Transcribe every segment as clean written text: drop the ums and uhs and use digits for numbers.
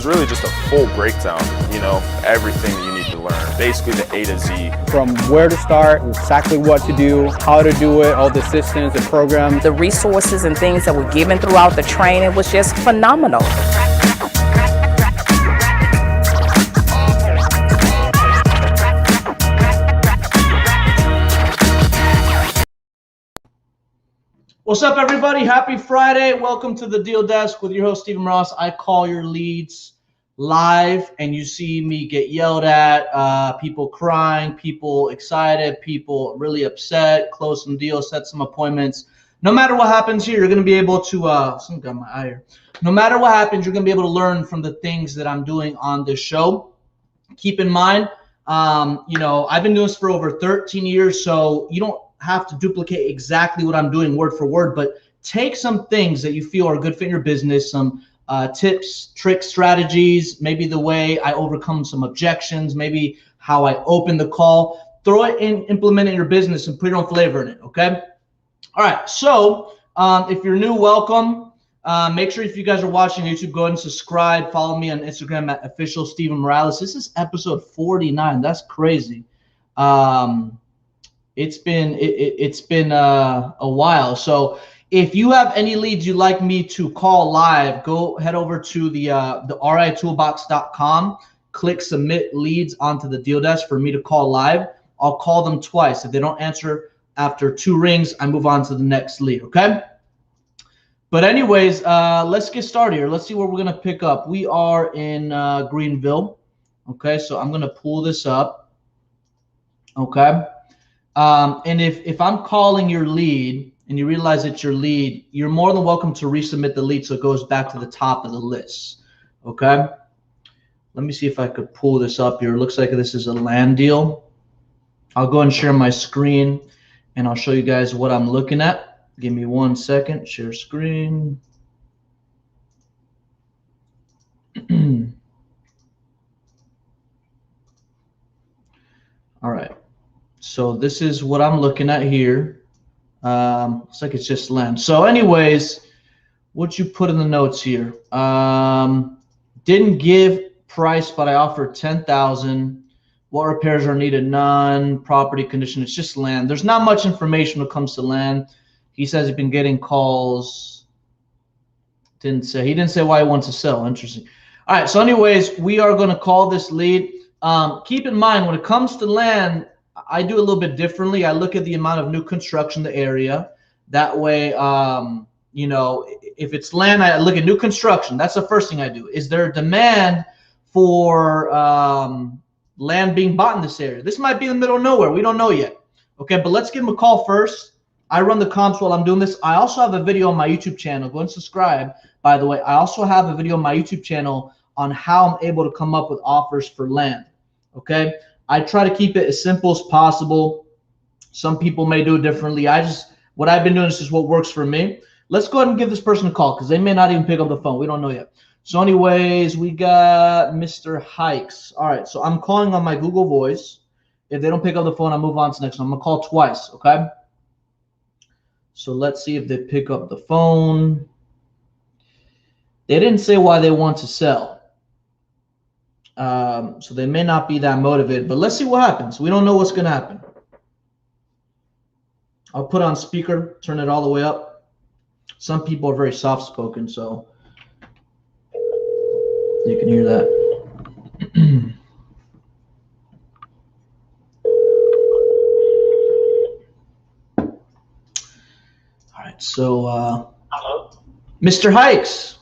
was really just a full breakdown, you know, everything that you need to learn, basically the A to Z. From where to start, exactly what to do, how to do it, all the systems, the programs. The resources and things that were given throughout the training was just phenomenal. What's up, everybody? Happy Friday. Welcome to the Deal Desk with your host, Stephen Ross. I call your leads live, and you see me get yelled at, people crying, people excited, people really upset, close some deals, set some appointments. No matter what happens here, you're going to be able to, something got my eye here. No matter what happens, you're going to be able to learn from the things that I'm doing on this show. Keep in mind, you know, I've been doing this for over 13 years, so you don't have to duplicate exactly what I'm doing word for word, but take some things that you feel are good fit in your business, some tips, tricks, strategies, maybe the way I overcome some objections, maybe how I open the call, throw it in, implement it in your business and put your own flavor in it, okay? All right, so if you're new, welcome. Make sure if you guys are watching YouTube, go ahead and subscribe. Follow me on Instagram at official Steven Morales. This is episode 49. That's crazy. It's been a while. So if you have any leads you'd like me to call live, go head over to the ritoolbox.com, click submit leads onto the deal desk for me to call live. I'll call them twice. If they don't answer after 2 rings, I move on to the next lead, okay? But anyways, let's get started here. Let's see where we're going to pick up. We are in Greenville, okay? So I'm going to pull this up, okay? And if I'm calling your lead and you realize it's your lead, you're more than welcome to resubmit the lead so it goes back to the top of the list, okay? Let me see if I could pull this up here. It looks like this is a land deal. I'll go and share my screen, and I'll show you guys what I'm looking at. Give me 1 second. Share screen. All right. So this is what I'm looking at here. Looks like it's just land. So anyways, what you put in the notes here. Didn't give price, but I offered 10,000. What repairs are needed? None. Property condition. It's just land. There's not much information when it comes to land. He says he's been getting calls. He didn't say why he wants to sell. Interesting. All right. So anyways, we are going to call this lead. Keep in mind, when it comes to land, I do a little bit differently. I look at the amount of new construction in the area. That way, you know, if it's land, I look at new construction. That's the first thing I do. Is there a demand for land being bought in this area? This might be in the middle of nowhere. We don't know yet. Okay, but let's give him a call first. I run the comps while I'm doing this. I also have a video on my YouTube channel. Go and subscribe, by the way. I also have a video on my YouTube channel on how I'm able to come up with offers for land. Okay, I try to keep it as simple as possible. Some people may do it differently. What I've been doing is just what works for me. Let's go ahead and give this person a call because they may not even pick up the phone. We don't know yet. So anyways, we got Mr. Hikes. All right, so I'm calling on my Google Voice. If they don't pick up the phone, I'll move on to the next one. I'm going to call twice, okay? So let's see if they pick up the phone. They didn't say why they want to sell. So they may not be that motivated, but let's see what happens. We don't know what's going to happen. I'll put on speaker, turn it all the way up. Some people are very soft-spoken, so you can hear that. All right, so Hello? Mr. Hikes.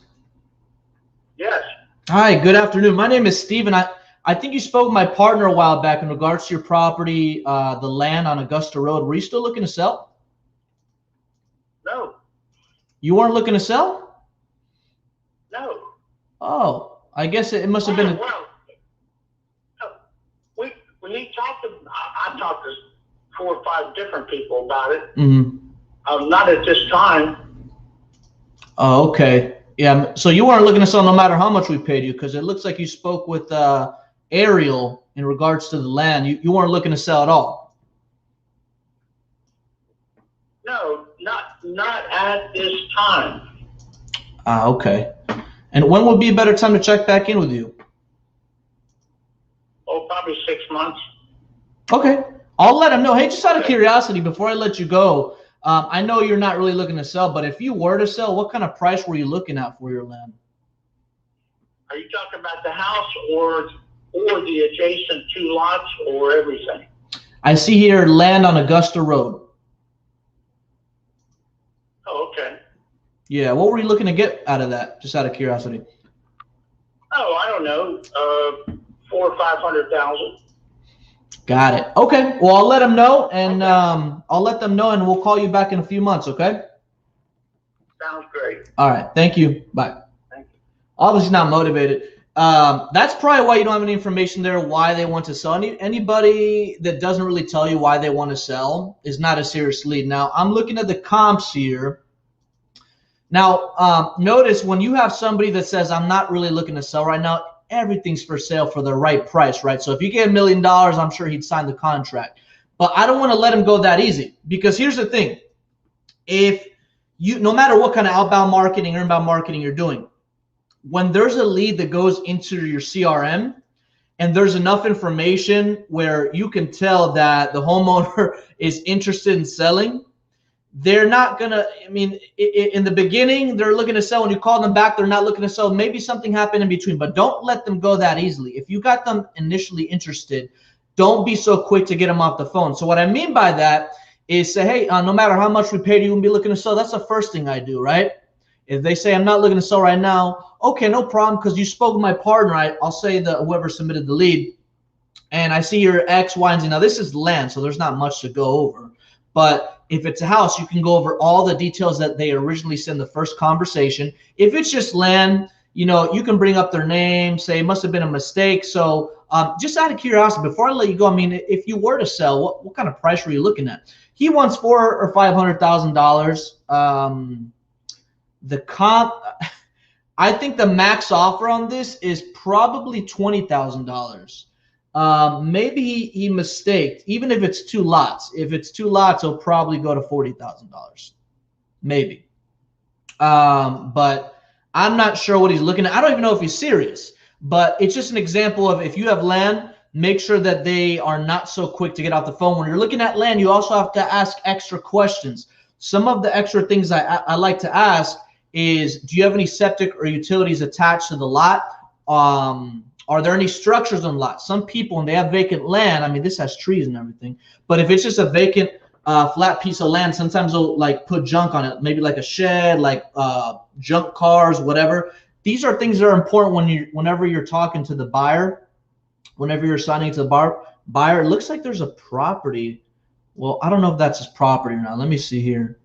Yes. Hi, good afternoon. My name is Steven. I think you spoke with my partner a while back in regards to your property, the land on Augusta Road. Were you still looking to sell? No. You weren't looking to sell? No. Oh, I guess it must have been. When you talk to, I talked to 4 or 5 different people about it. Mm-hmm. Not at this time. Oh, okay. Yeah, so you weren't looking to sell no matter how much we paid you, because it looks like you spoke with Ariel in regards to the land. You weren't looking to sell at all. No, not at this time. Okay. And when would be a better time to check back in with you? Oh, probably 6 months. Okay. I'll let him know. Hey, just out of curiosity, before I let you go, I know you're not really looking to sell, but if you were to sell, what kind of price were you looking at for your land? Are you talking about the house or the adjacent 2 lots or everything? I see here land on Augusta Road. Oh, okay. Yeah, what were you looking to get out of that, just out of curiosity? Oh, I don't know, 400,000 or 500,000. Got it. Okay, well, I'll let them know, and I'll let them know, and we'll call you back in a few months, okay? Sounds great. All right, thank you. Bye. Thank you. Obviously not motivated. That's probably why you don't have any information there, why they want to sell. Anybody that doesn't really tell you why they want to sell is not a serious lead. Now, I'm looking at the comps here. Now, notice when you have somebody that says, I'm not really looking to sell right now, everything's for sale for the right price, right? So if you get $1 million, I'm sure he'd sign the contract. But I don't want to let him go that easy, because here's the thing. If you, no matter what kind of outbound marketing or inbound marketing you're doing, when there's a lead that goes into your CRM and there's enough information where you can tell that the homeowner is interested in selling, they're not going to, I mean, in the beginning, they're looking to sell. When you call them back, they're not looking to sell. Maybe something happened in between, but don't let them go that easily. If you got them initially interested, don't be so quick to get them off the phone. So what I mean by that is say, hey, no matter how much we paid you, won't be looking to sell. That's the first thing I do, right? If they say, I'm not looking to sell right now, okay, no problem, because you spoke with my partner. I'll say that whoever submitted the lead, and I see your X, Y, and Z. Now, this is land, so there's not much to go over. But if it's a house, you can go over all the details that they originally said in the first conversation. If it's just land, you know, you can bring up their name, say it must have been a mistake. So just out of curiosity, before I let you go, I mean, if you were to sell, what kind of price were you looking at? He wants $400,000 or $500,000. The comp, I think the max offer on this is probably $20,000. Maybe he mistaked, even if it's 2 lots. If it's 2 lots, he'll probably go to $40,000, maybe. But I'm not sure what he's looking at. I don't even know if he's serious, but it's just an example of if you have land, make sure that they are not so quick to get off the phone. When you're looking at land, you also have to ask extra questions. Some of the extra things I like to ask is, do you have any septic or utilities attached to the lot? Are there any structures on the lot? Some people, when they have vacant land, I mean, this has trees and everything, but if it's just a vacant flat piece of land, sometimes they'll like put junk on it, maybe like a shed, like junk cars, whatever. These are things that are important whenever you're talking to the buyer, whenever you're signing to the buyer. It looks like there's a property. Well, I don't know if that's his property or not. Let me see here.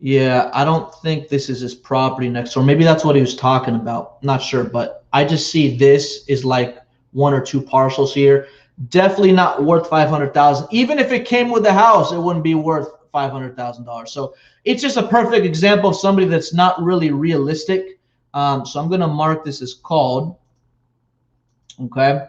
Yeah, I don't think this is his property next door. Maybe that's what he was talking about. Not sure, but I just see this is like 1 or 2 parcels here. Definitely not worth $500,000. Even if it came with the house, it wouldn't be worth $500,000. So it's just a perfect example of somebody that's not really realistic. So I'm going to mark this as called. Okay.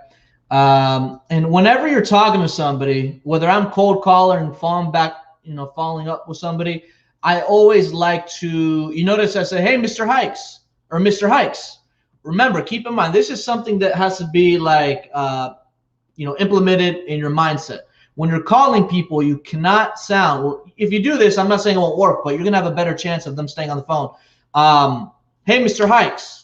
And whenever you're talking to somebody, whether I'm cold caller and following up with somebody, I always like to, you notice I say, hey, Mr. Hikes or Mr. Hikes. Remember, keep in mind, this is something that has to be like, implemented in your mindset. When you're calling people, you cannot sound, well, if you do this, I'm not saying it won't work, but you're going to have a better chance of them staying on the phone. Hey, Mr. Hikes.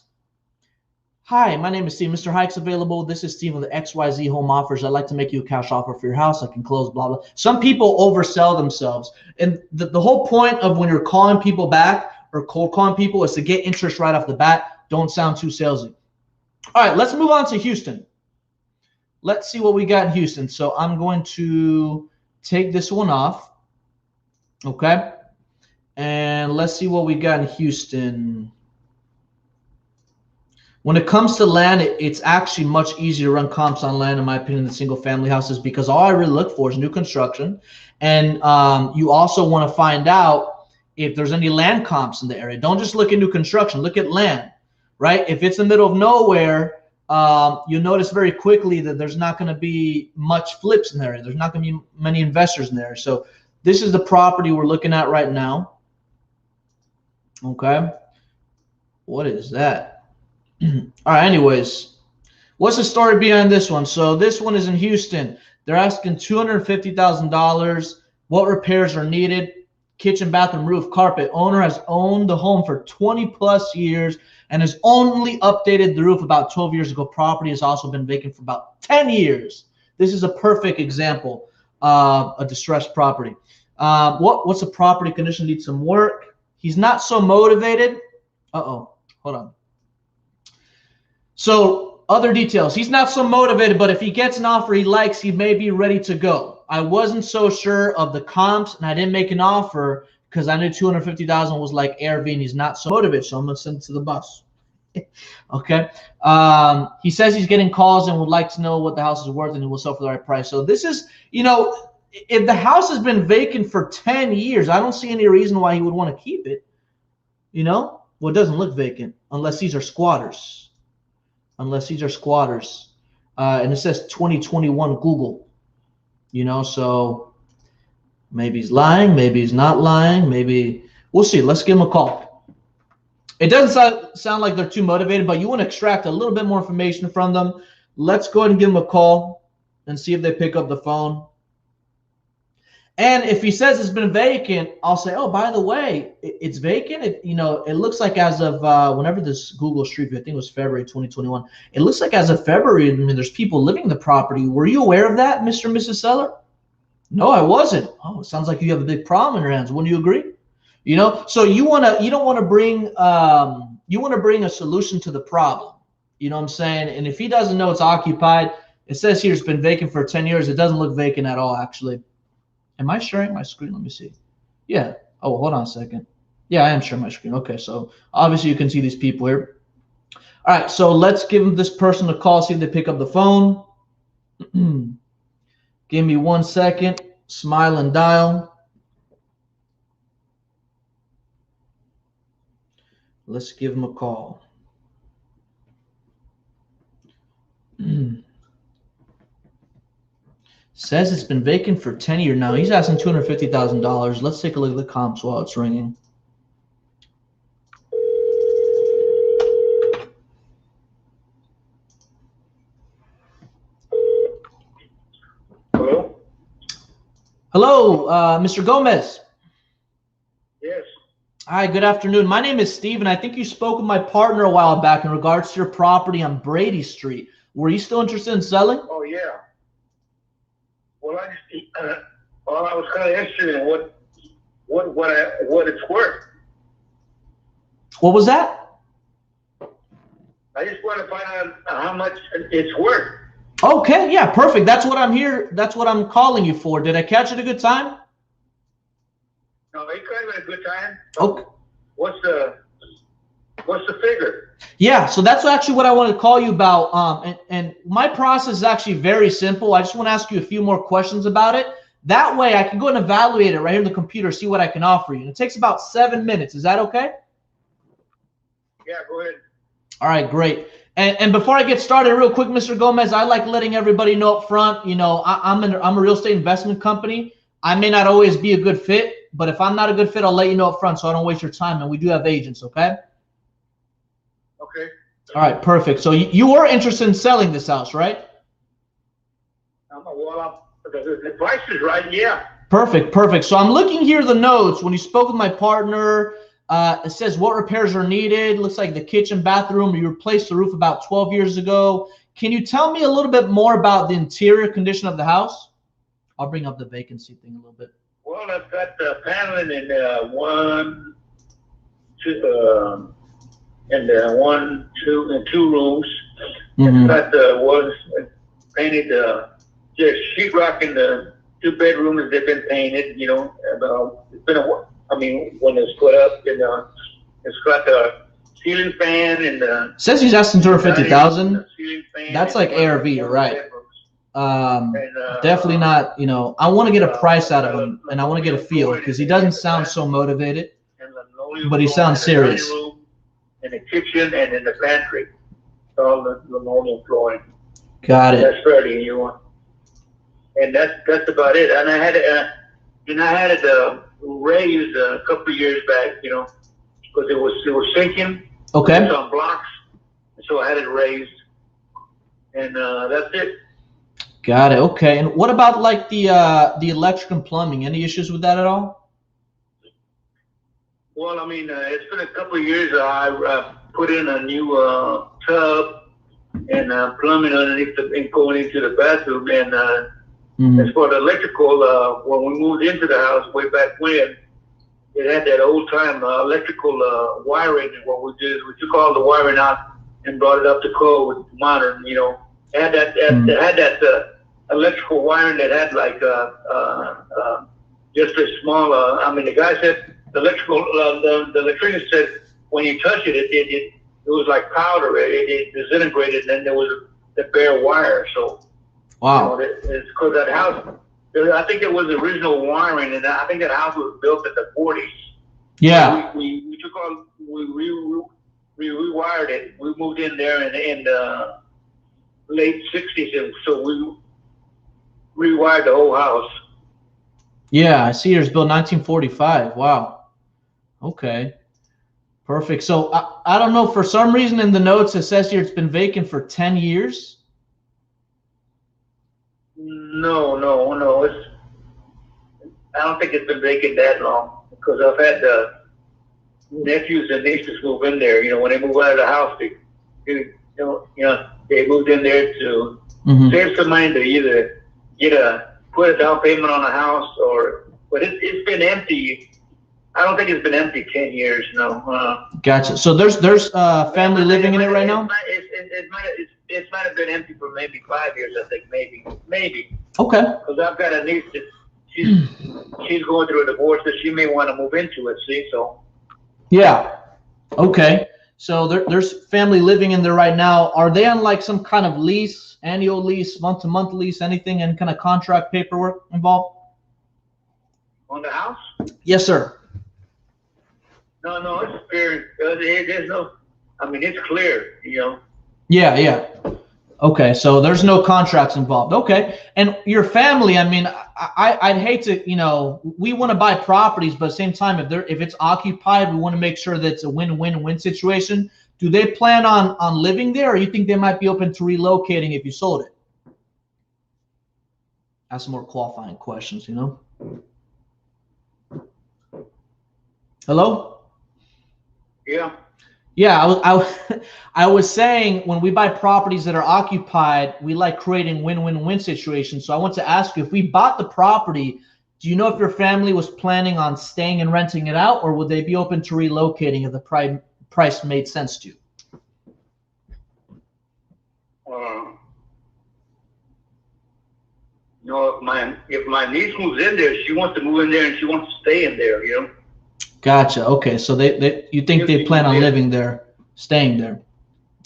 Hi, my name is Steve. Mr. Hikes available. This is Steve with the XYZ Home Offers. I'd like to make you a cash offer for your house. I can close, blah, blah. Some people oversell themselves. And the whole point of when you're calling people back or cold calling people is to get interest right off the bat. Don't sound too salesy. All right, let's move on to Houston. Let's see what we got in Houston. So I'm going to take this one off. Okay. And let's see what we got in Houston. When it comes to land, it's actually much easier to run comps on land, in my opinion, than single family houses, because all I really look for is new construction. And you also want to find out if there's any land comps in the area. Don't just look at new construction, look at land, right? If it's in the middle of nowhere, you'll notice very quickly that there's not going to be much flips in the area. There's not going to be many investors in there. So this is the property we're looking at right now. Okay. What is that? All right, anyways, what's the story behind this one? So this one is in Houston. They're asking $250,000. What repairs are needed? Kitchen, bathroom, roof, carpet. Owner has owned the home for 20 plus years and has only updated the roof about 12 years ago. Property has also been vacant for about 10 years. This is a perfect example of a distressed property. What's the property condition? Needs some work. He's not so motivated. Hold on. So other details. He's not so motivated, but if he gets an offer he likes, he may be ready to go. I wasn't so sure of the comps, and I didn't make an offer because I knew $250,000 was like ARV, and he's not so motivated, so I'm going to send it to the bus. Okay. He says he's getting calls and would like to know what the house is worth, and he will sell for the right price. So this is, if the house has been vacant for 10 years, I don't see any reason why he would want to keep it. Well, it doesn't look vacant unless these are squatters. And it says 2021 Google. So maybe he's lying, maybe he's not lying, maybe we'll see. Let's give him a call. It doesn't sound like they're too motivated, but you want to extract a little bit more information from them. Let's go ahead and give them a call and see if they pick up the phone. And if he says it's been vacant, I'll say, oh, by the way, it's vacant. It looks like as of whenever this Google Street View, I think it was February 2021. It looks like as of February, there's people living in the property. Were you aware of that, Mr. and Mrs. Seller? No, I wasn't. Oh, it sounds like you have a big problem in your hands. Wouldn't you agree? So you don't want to bring you want to bring a solution to the problem. You know what I'm saying? And if he doesn't know it's occupied, it says here it's been vacant for 10 years. It doesn't look vacant at all, actually. Am I sharing my screen? Let me see. Yeah. Oh, hold on a second. Yeah, I am sharing my screen. Okay, so obviously you can see these people here. All right, so let's give this person a call, see if they pick up the phone. Give me 1 second. Smile and dial. Let's give them a call. Says it's been vacant for 10 years now. He's asking $250,000. Let's take a look at the comps while it's ringing. Hello? Hello, Mr. Gomez. Yes. Hi, good afternoon. My name is Steve, and I think you spoke with my partner a while back in regards to your property on Brady Street. Were you still interested in selling? Oh, yeah. Well, I was kind of interested in what it's worth. What was that? I just want to find out how much it's worth. Okay, yeah, perfect. That's what I'm here. That's what I'm calling you for. Did I catch it a good time? No, you kind of had a good time. Okay. What's the figure? Yeah, so that's actually what I wanted to call you about. And my process is actually very simple. I just want to ask you a few more questions about it. That way I can go and evaluate it right here on the computer, see what I can offer you. And it takes about 7 minutes. Is that okay? Yeah, go ahead. All right, great. And before I get started, real quick, Mr. Gomez, I like letting everybody know up front, I'm a real estate investment company. I may not always be a good fit, but if I'm not a good fit, I'll let you know up front so I don't waste your time. And we do have agents, okay? Okay. All right, perfect. So you were interested in selling this house, right? Well, the price is right, yeah. Perfect. So I'm looking here at the notes. When you spoke with my partner, it says what repairs are needed. Looks like the kitchen, bathroom, you replaced the roof about 12 years ago. Can you tell me a little bit more about the interior condition of the house? I'll bring up the vacancy thing a little bit. Well, I've got the paneling in 1, 2, and 1, 2, and 2 rooms. Mm-hmm. Got the was painted just sheetrock in the 2 bedrooms. They've been painted. It's been when it's put up, and it's got the ceiling fan and the. Says he's asking $250,000. That's like ARV, you're right. Definitely not. I want to get a price out of him, and I want to get a feel because he doesn't sound so motivated, but he sounds serious. In the kitchen and in the pantry, all the linoleum flooring. Got it. That's fairly new one, and that's about it. And I had it raised a couple of years back, because it was sinking. Okay. It's on blocks, so I had it raised, and that's it. Got it. Okay. And what about like the electric and plumbing? Any issues with that at all? Well, I mean, it's been a couple of years. I put in a new tub and plumbing underneath and going into the bathroom. And as for the electrical, when we moved into the house way back when, it had that old time electrical wiring. And what we did is we took all the wiring out and brought it up to code with modern. You know, it had that electrical wiring that had like just a small. I mean, the guy said the electrician said when you touch it, it was like powder. It disintegrated, and then there was the bare wire. So, wow, you know, it's because that house. I think it was original wiring, and I think that house was built in the 40s. Yeah. So we took all we rewired it. We moved in there in the late 60s, and so we rewired the whole house. Yeah, I see. It's built 1945. Wow. Okay. Perfect. So I don't know. For some reason in the notes it says here it's been vacant for 10 years. No. I don't think it's been vacant that long because I've had nephews and nieces move in there. You know, when they move out of the house, they moved in there to save some money to either put a down payment on a house but it's been empty. I don't think it's been empty 10 years. No. Gotcha. So there's family living in it right now. It might have been empty for maybe 5 years. I think maybe. Okay. Because I've got a niece that she's going through a divorce, so she may want to move into it. See, so. Yeah. Okay. So there's family living in there right now. Are they on like some kind of lease, annual lease, month-to-month lease, anything, and kind of contract paperwork involved? On the house? Yes, sir. No, it's fair. There's no. I mean, it's clear. You know. Yeah. Okay, so there's no contracts involved. Okay, and your family, I mean, I'd hate to, we want to buy properties, but at the same time, if it's occupied, we want to make sure that it's a win-win-win situation. Do they plan on living there, or you think they might be open to relocating if you sold it? Ask some more qualifying questions, Hello? Yeah. Yeah, I was saying when we buy properties that are occupied, we like creating win-win-win situations. So I want to ask you, if we bought the property, do you know if your family was planning on staying and renting it out, or would they be open to relocating if the price made sense to you? If my niece moves in there, she wants to move in there and she wants to stay in there, Gotcha. Okay, so you think they plan on living there, staying there?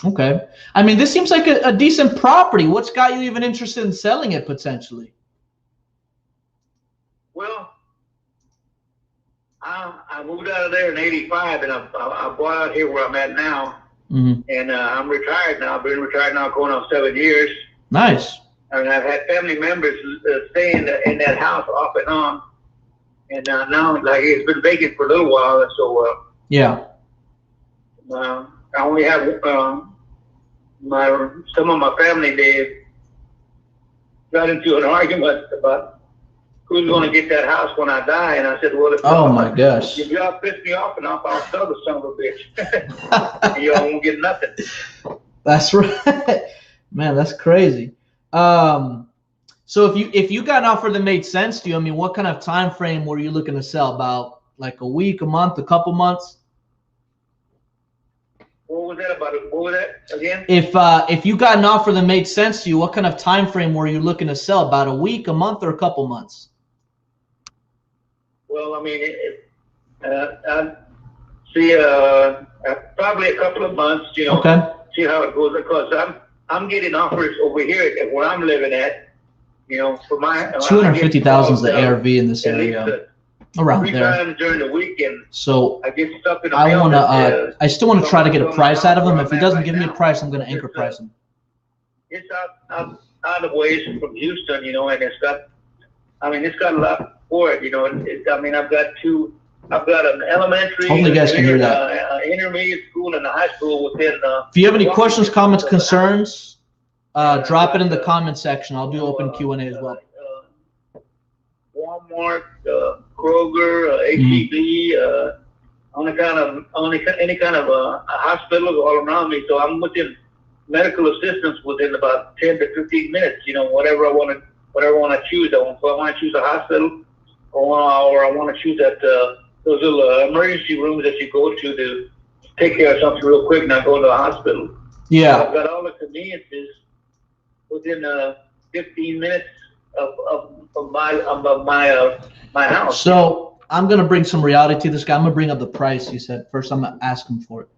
Okay. I mean, this seems like a decent property. What's got you even interested in selling it potentially? Well, I moved out of there in '85, and I bought out here where I'm at now, and I'm retired now. I've been retired now going on 7 years. Nice. And I've had family members stay in that house off and on. And now, like, it's been vacant for a little while, and so yeah. I only have some of my family. They got into an argument about who's going to get that house when I die, and I said, "Well, my gosh, if y'all piss me off enough, I'll sell the son of a bitch. And y'all won't get nothing." That's right, man. That's crazy. So if you got an offer that made sense to you, I mean, what kind of time frame were you looking to sell? About like a week, a month, a couple months? What was that about? What was that again? If you got an offer that made sense to you, what kind of time frame were you looking to sell? About a week, a month, or a couple months? Well, I mean, I'd see probably a couple of months. Okay. See how it goes, because I'm getting offers over here at where I'm living at. For my 250,000 is the ARV in this area, around 3 there. times during the weekend. So I get stuff in the mail. I still want to try to get a price out of him. If he doesn't give me a price, I'm going to anchor price him. It's out of ways from Houston, and it's got a lot for it. I mean, I've got two I've got an elementary, Hopefully you guys can hear that. Intermediate school and a high school within. If you have any questions, comments, concerns, drop it in the comment section. I'll do open Q&A as well. Walmart, Kroger, HEB, any kind of hospitals all around me. So I'm within medical assistance within about 10 to 15 minutes. You know, whatever I want to choose. So I want to choose a hospital, or I want to choose that those little emergency rooms that you go to take care of something real quick, not go to the hospital. Yeah. So I've got all the conveniences within 15 minutes of my house. So I'm gonna bring some reality to this guy. I'm gonna bring up the price. He said first. I'm gonna ask him for it.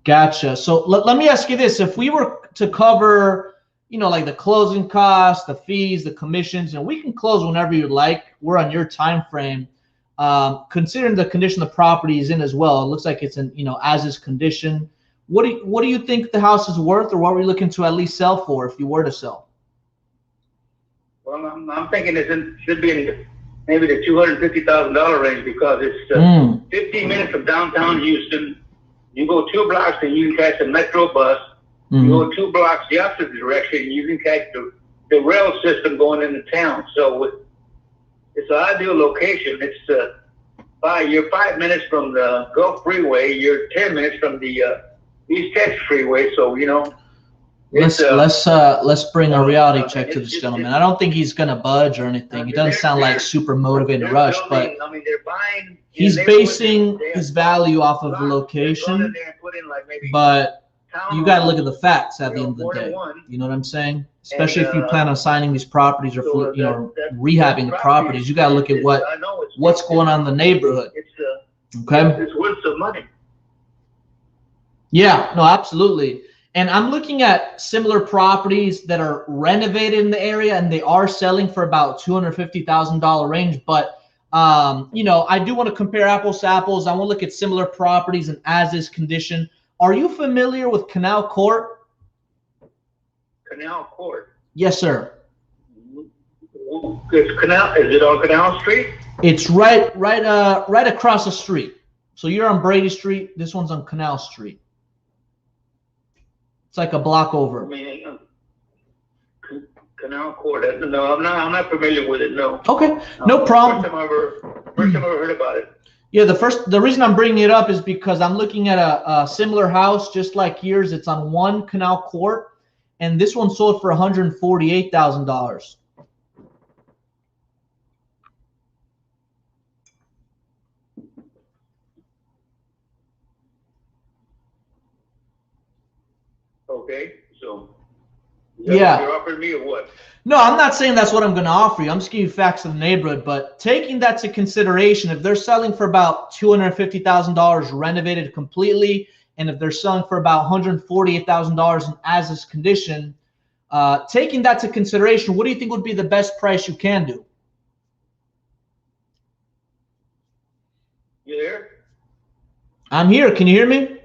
Gotcha. So let me ask you this: if we were to cover, you know, like the closing costs, the fees, the commissions, and we can close whenever you like. We're on your time frame. Considering the condition the property is in as well, it looks like it's in, you know, as is condition. What do you think the house is worth, or what were you looking to at least sell for if you were to sell? Well, I'm thinking it should be in maybe the $250,000 range, because it's 15 minutes from downtown Houston. You go 2 blocks and you can catch a metro bus. You go 2 blocks the opposite direction, you can catch the rail system going into town. So it's an ideal location. It's you're 5 minutes from the Gulf Freeway. You're 10 minutes from the East Texas Freeway. So you know. Let's bring a reality check to this gentleman. I don't think he's gonna budge or anything. He doesn't sound like super motivated to rush, but he's basing his value off of the location. But you got to look at the facts at the end of the day. You know what I'm saying? Especially if you plan on signing these properties or rehabbing the properties, you got to look at what's going on in the neighborhood. Okay. It's worth some money. Yeah. No, absolutely. And I'm looking at similar properties that are renovated in the area, and they are selling for about $250,000 range. But, you know, I do want to compare apples to apples. I want to look at similar properties and as-is condition. Are you familiar with Canal Court? Canal Court? Yes, sir. Is it on Canal Street? It's right across the street. So you're on Brady Street. This one's on Canal Street. It's like a block over. I mean, Canal Court. No, I'm not familiar with it. No. Okay, no problem. First time I ever heard about it. Yeah, the reason I'm bringing it up is because I'm looking at a similar house just like yours. It's on 1 Canal Court, and this one sold for $148,000. Okay, so yeah, you're offering me or what? No, I'm not saying that's what I'm going to offer you. I'm just giving you facts of the neighborhood. But taking that to consideration, if they're selling for about $250,000 renovated completely, and if they're selling for about $148,000 in as-is condition, taking that to consideration, what do you think would be the best price you can do? You there? I'm here. Can you hear me?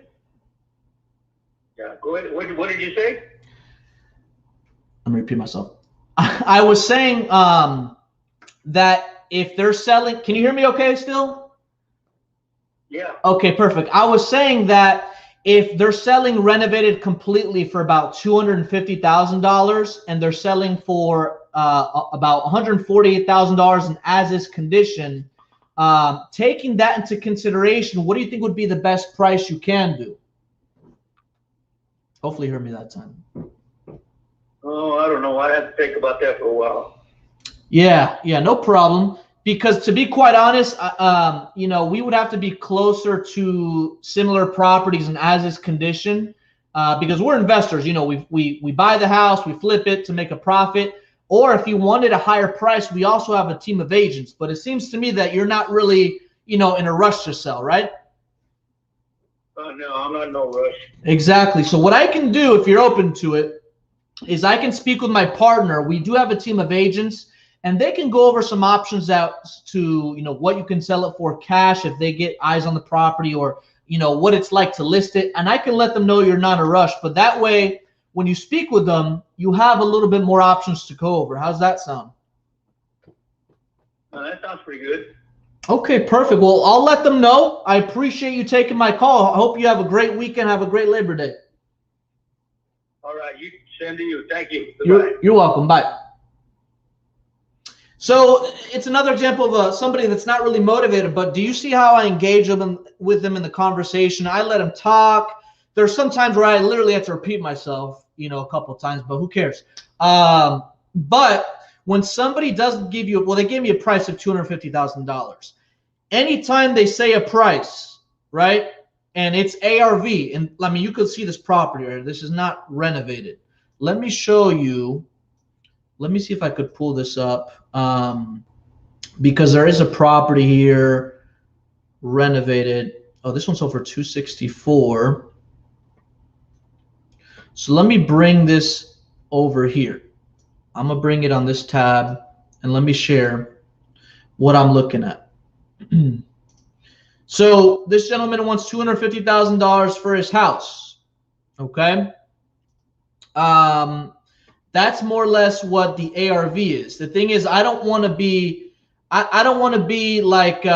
Yeah, go ahead. What did you say? I'm going to repeat myself. I was saying that if they're selling, can you hear me okay still? Yeah. Okay, perfect. I was saying that if they're selling renovated completely for about $250,000 and they're selling for about $148,000 in as-is condition, taking that into consideration, what do you think would be the best price you can do? Hopefully you heard me that time. Oh, I don't know. I have to think about that for a while. Yeah, no problem. Because to be quite honest, you know, we would have to be closer to similar properties in as-is condition, because we're investors. You know, we buy the house, we flip it to make a profit. Or if you wanted a higher price, we also have a team of agents. But it seems to me that you're not really, you know, in a rush to sell, right? No, I'm not in no rush. Exactly. So what I can do, if you're open to it, is I can speak with my partner. We do have a team of agents, and they can go over some options as to, you know, what you can sell it for cash if they get eyes on the property, or, you know, what it's like to list it. And I can let them know you're not in a rush. But that way, when you speak with them, you have a little bit more options to go over. How's that sound? That sounds pretty good. Okay, perfect. Well, I'll let them know. I appreciate you taking my call. I hope you have a great weekend. Have a great Labor Day. All right, you send to you. Thank you. Goodbye. You're welcome. Bye. So it's another example of somebody that's not really motivated, but do you see how I engage with them in the conversation? I let them talk. There's some times where I literally have to repeat myself, a couple of times, but who cares? But when somebody doesn't give you, well, they gave me a price of $250,000. Anytime they say a price, right, and it's ARV, and I mean, you could see this property right here. This is not renovated. Let me show you. Let me see if I could pull this up, because there is a property here renovated. Oh, this one sold for $264. So let me bring this over here. I'm gonna bring it on this tab, and let me share what I'm looking at. So this gentleman wants $250,000 for his house. Okay. That's more or less what the ARV is. The thing is, I don't want to be, I don't want to be like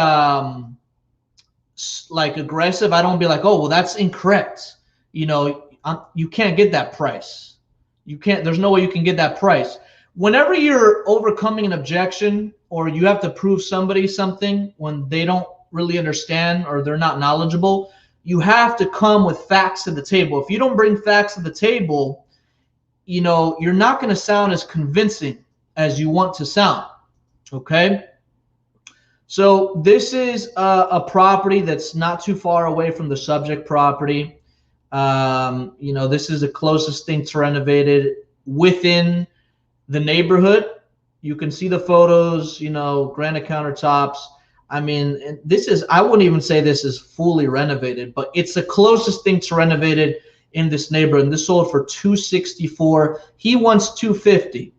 aggressive. I don't be like, oh, well, that's incorrect. You can't get that price. You can't. There's no way you can get that price. Whenever you're overcoming an objection or you have to prove somebody something when they don't really understand or they're not knowledgeable, you have to come with facts to the table. If you don't bring facts to the table, you're not going to sound as convincing as you want to sound. Okay. So this is a property that's not too far away from the subject property. This is the closest thing to renovated within the neighborhood. You can see the photos, granite countertops. I mean, I wouldn't even say this is fully renovated, but it's the closest thing to renovated in this neighborhood. And this sold for $264. He wants $250.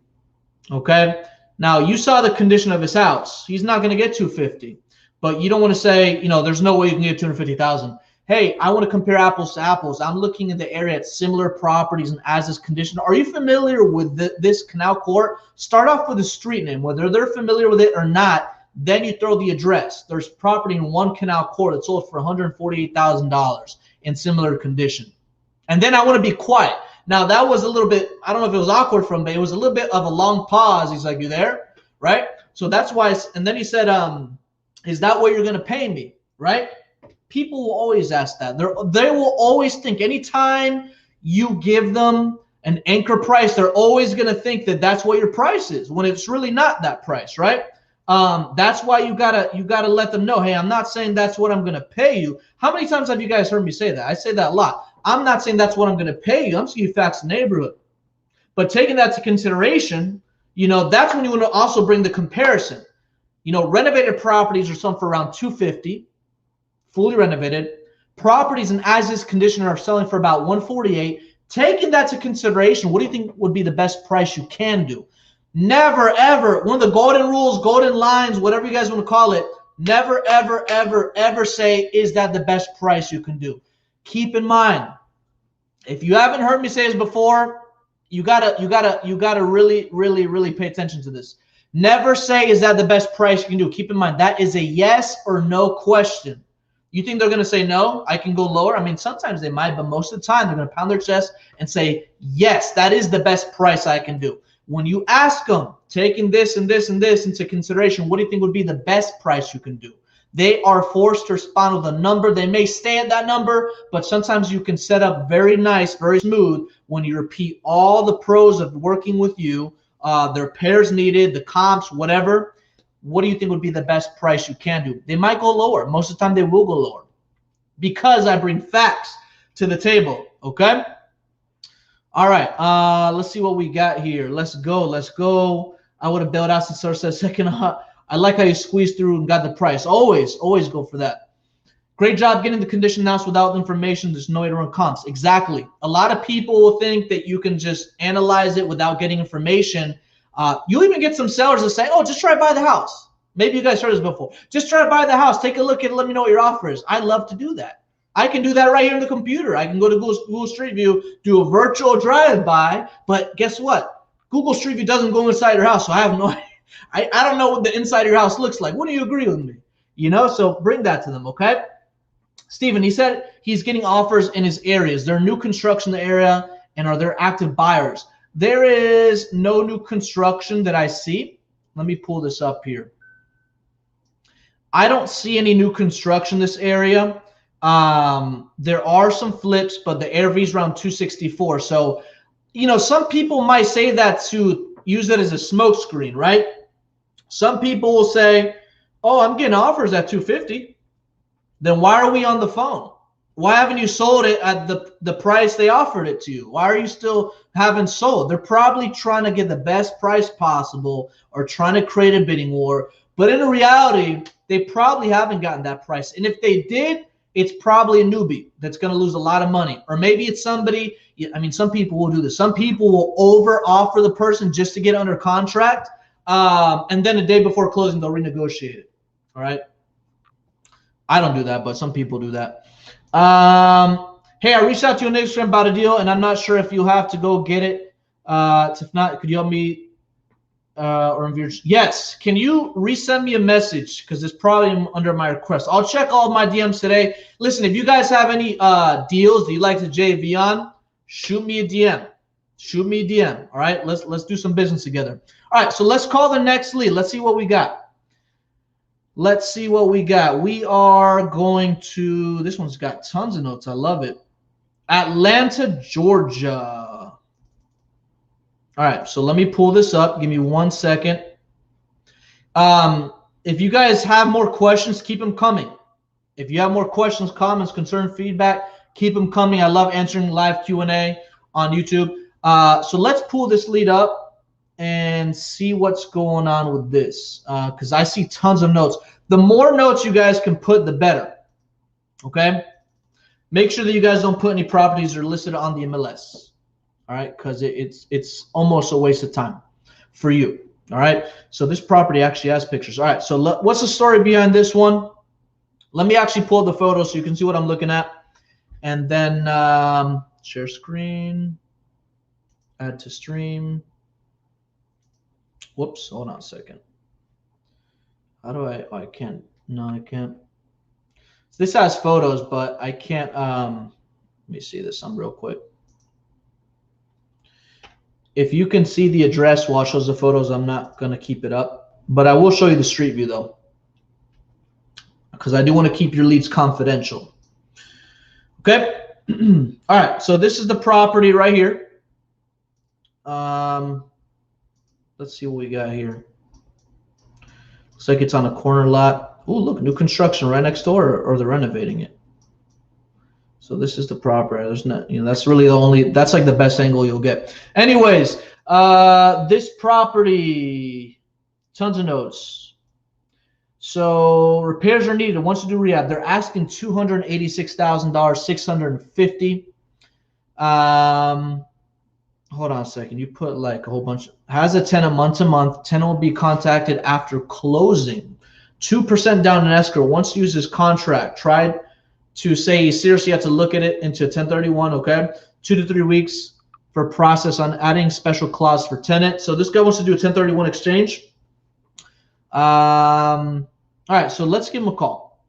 Okay. Now you saw the condition of his house. He's not going to get $250, but you don't want to say, there's no way you can get $250,000. Hey, I want to compare apples to apples. I'm looking in the area at similar properties and as is condition. Are you familiar with this canal court? Start off with the street name, whether they're familiar with it or not. Then you throw the address. There's property in one canal court that sold for $148,000 in similar condition. And then I want to be quiet. Now that was a little bit, I don't know if it was awkward for him, but it was a little bit of a long pause. He's like, you there? Right? So that's why, and then he said, is that what you're going to pay me? Right? People will always ask that. They will always think anytime you give them an anchor price, they're always going to think that that's what your price is when it's really not that price, right? That's why you gotta let them know, hey, I'm not saying that's what I'm going to pay you. How many times have you guys heard me say that? I say that a lot. I'm not saying that's what I'm going to pay you. I'm saying you facts the neighborhood. But taking that to consideration, that's when you want to also bring the comparison. Renovated properties are some for around $250. Fully renovated properties in as-is condition are selling for about $148. Taking that to consideration, what do you think would be the best price you can do? Never, ever, one of the golden rules, golden lines, whatever you guys want to call it, never, ever, ever, ever say, is that the best price you can do? Keep in mind, if you haven't heard me say this before, you gotta really, really, really pay attention to this. Never say, is that the best price you can do? Keep in mind, that is a yes or no question. You think they're going to say, no, I can go lower? I mean, sometimes they might, but most of the time they're going to pound their chest and say, yes, that is the best price I can do. When you ask them, taking this and this and this into consideration, what do you think would be the best price you can do? They are forced to respond with a number. They may stay at that number, but sometimes you can set up very nice, very smooth when you repeat all the pros of working with you, their pairs needed, the comps, whatever. What do you think would be the best price you can do? They might go lower. Most of the time they will go lower because I bring facts to the table. Okay. All right. Let's see what we got here. Let's go. I would have bailed out since Sir said second. I like how you squeezed through and got the price. Always go for that. Great job getting the condition announced without information. There's no way to run comps. Exactly. A lot of people will think that you can just analyze it without getting information. You'll even get some sellers that say, oh, just try to buy the house. Maybe you guys heard this before. Just try to buy the house. Take a look at it. Let me know what your offer is. I love to do that. I can do that right here in the computer. I can go to Google Street View, do a virtual drive-by, but guess what? Google Street View doesn't go inside your house, so I have no idea. I don't know what the inside of your house looks like. Wouldn't you agree with me? You know, so bring that to them, okay? Steven, he said he's getting offers in his areas. There are new construction in the area, and are there active buyers? There is no new construction that I see. Let me pull this up here. I don't see any new construction in this area. There are some flips, but the ARV is around 264. So, you know, some people might say that to use it as a smoke screen, right? Some people will say, oh, I'm getting offers at 250. Then why are we on the phone? Why haven't you sold it at the price they offered it to you? Why are you still haven't sold? They're probably trying to get the best price possible or trying to create a bidding war. But in reality, they probably haven't gotten that price. And if they did, it's probably a newbie that's going to lose a lot of money. Or maybe it's somebody, I mean, some people will do this. Some people will over offer the person just to get under contract. And then the day before closing, they'll renegotiate it. All right. I don't do that, but some people do that. Hey, I reached out to you on Instagram about a deal, and I'm not sure if you'll have to go get it. If not, could you help me? Yes. Can you resend me a message? Because it's probably under my request. I'll check all of my DMs today. Listen, if you guys have any deals that you'd like to JV on, shoot me a DM. Shoot me a DM. All right. Let's do some business together. All right. So let's call the next lead. Let's see what we got. Let's see what we got. We are going to, this one's got tons of notes. I love it. Atlanta, Georgia. All right, so let me pull this up. Give me 1 second. If you guys have more questions, keep them coming. If you have more questions, comments, concerns, feedback, keep them coming. I love answering live Q&A on YouTube. So let's pull this lead up and see what's going on with this, because I see tons of notes. The more notes you guys can put, the better. Okay? Make sure that you guys don't put any properties that are listed on the MLS. All right? Because it's almost a waste of time for you. All right? So this property actually has pictures. All right. So what's the story behind this one? Let me actually pull the photo so you can see what I'm looking at. And then share screen, add to stream. Whoops, hold on a second. How do I, oh, I can't, no, I can't. This has photos, but I can't, let me see this on real quick. If you can see the address while it shows the photos, I'm not going to keep it up, but I will show you the street view though, because I do want to keep your leads confidential. Okay. All right. So this is the property right here. Let's see what we got here. Looks like it's on a corner lot. Oh, look, new construction right next door, or they're renovating it. So this is the property. There's not, you know, that's really the only, that's like the best angle you'll get. Anyways, this property, tons of notes. So repairs are needed. Wants to do rehab. They're asking $286,000, 650. Hold on a second. You put like a whole bunch. Has a tenant month to month. Tenant will be contacted after closing. 2% down in escrow. Wants to use his contract. Tried to say he seriously had to look at it into 1031. Okay, 2 to 3 weeks for process on adding special clause for tenant. So this guy wants to do a 1031 exchange. All right, so let's give him a call,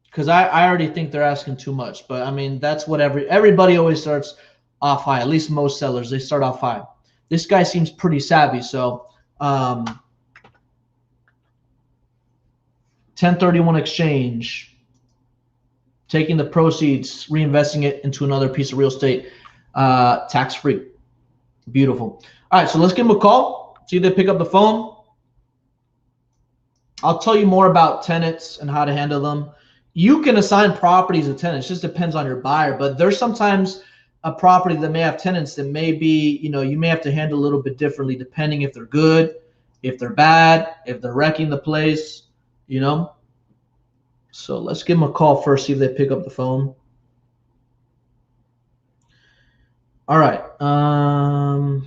because I already think they're asking too much. But I mean, that's what everybody always starts off high. At least most sellers, they start off high. This guy seems pretty savvy. So 1031 exchange, taking the proceeds, reinvesting it into another piece of real estate, tax free. Beautiful. All right, so let's give them a call. See if they pick up the phone. I'll tell you more about tenants and how to handle them. You can assign properties to tenants. It just depends on your buyer. But there's sometimes a property that may have tenants that may be, you know, you may have to handle a little bit differently depending if they're good, if they're bad, if they're wrecking the place, you know. So let's give them a call first, see if they pick up the phone. All right. All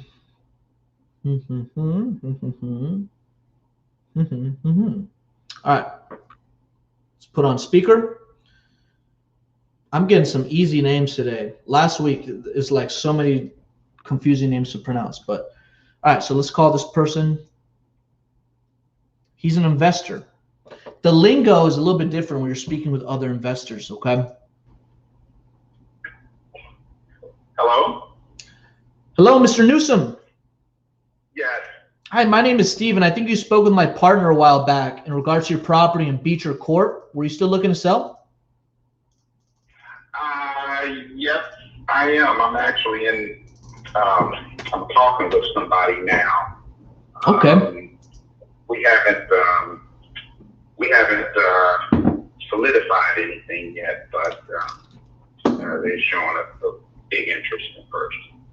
right, let's put on speaker. I'm getting some easy names today. Last week is like so many confusing names to pronounce. But all right, so let's call this person. He's an investor. The lingo is a little bit different when you're speaking with other investors, okay? Hello? Hello, Mr. Newsom. Yes. Hi, my name is Steve, and I think you spoke with my partner a while back in regards to your property in Beecher Court. Were you still looking to sell? Yes, I am. I'm actually I'm talking with somebody now. Okay. We haven't solidified anything yet, but they're showing a big interest in purchasing.